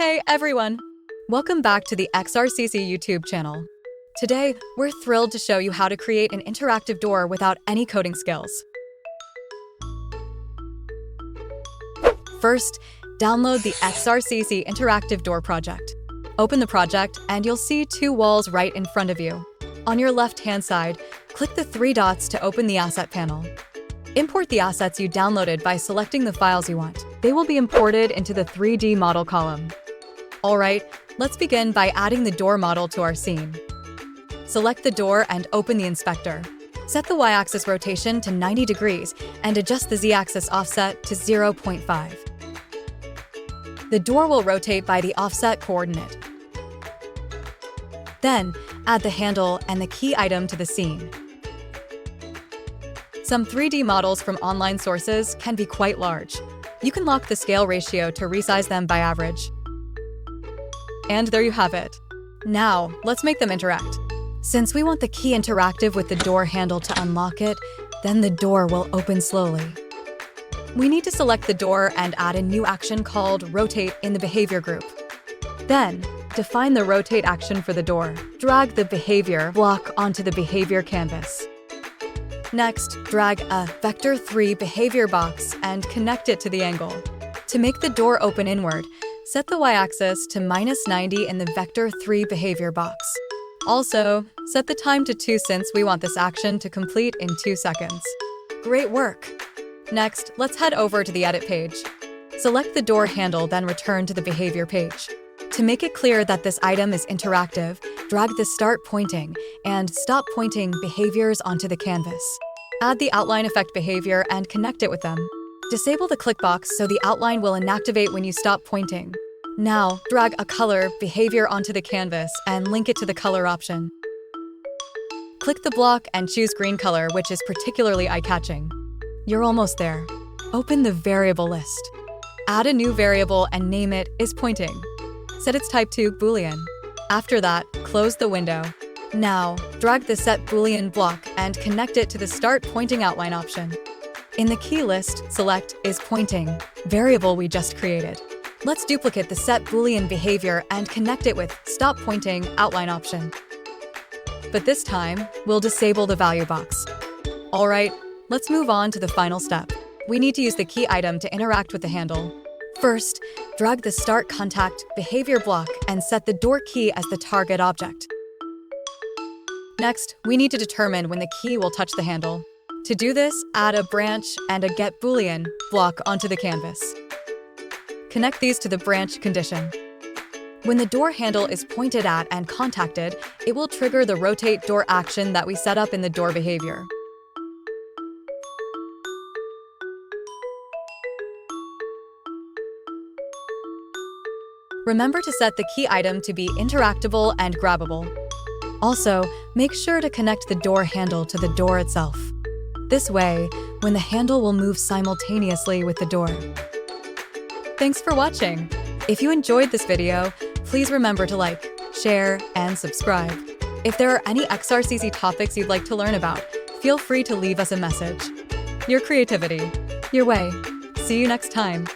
Hey everyone! Welcome back to the XRCC YouTube channel. Today, we're thrilled to show you how to create an interactive door without any coding skills. First, download the XRCC Interactive Door project. Open the project and you'll see two walls right in front of you. On your left-hand side, click the three dots to open the asset panel. Import the assets you downloaded by selecting the files you want. They will be imported into the 3D model column. Alright, let's begin by adding the door model to our scene. Select the door and open the inspector. Set the y-axis rotation to 90 degrees and adjust the z-axis offset to 0.5. The door will rotate by the offset coordinate. Then, add the handle and the key item to the scene. Some 3D models from online sources can be quite large. You can lock the scale ratio to resize them by average. And there you have it. Now, let's make them interact. Since we want the key interactive with the door handle to unlock it, then the door will open slowly. We need to select the door and add a new action called Rotate in the Behavior group. Then, define the rotate action for the door. Drag the Behavior block onto the Behavior canvas. Next, drag a Vector 3 Behavior box and connect it to the angle. To make the door open inward, set the y-axis to -90 in the Vector 3 Behavior box. Also, set the time to 2 since we want this action to complete in 2 seconds. Great work! Next, let's head over to the Edit page. Select the door handle, then return to the Behavior page. To make it clear that this item is interactive, drag the Start Pointing and Stop Pointing behaviors onto the canvas. Add the outline effect behavior and connect it with them. Disable the click box so the outline will inactivate when you stop pointing. Now, drag a color behavior onto the canvas and link it to the color option. Click the block and choose green color, which is particularly eye-catching. You're almost there. Open the variable list. Add a new variable and name it isPointing. Set its type to Boolean. After that, close the window. Now, drag the Set Boolean block and connect it to the Start Pointing Outline option. In the key list, select isPointing, variable we just created. Let's duplicate the Set Boolean behavior and connect it with Stop Pointing Outline option. But this time, we'll disable the value box. Alright, let's move on to the final step. We need to use the key item to interact with the handle. First, drag the Start Contact Behavior block and set the door key as the target object. Next, we need to determine when the key will touch the handle. To do this, add a branch and a Get Boolean block onto the canvas. Connect these to the branch condition. When the door handle is pointed at and contacted, it will trigger the rotate door action that we set up in the door behavior. Remember to set the key item to be interactable and grabable. Also, make sure to connect the door handle to the door itself. This way, when the handle will move simultaneously with the door. Thanks for watching! If you enjoyed this video, please remember to like, share, and subscribe. If there are any XRCC topics you'd like to learn about, feel free to leave us a message. Your creativity, your way. See you next time.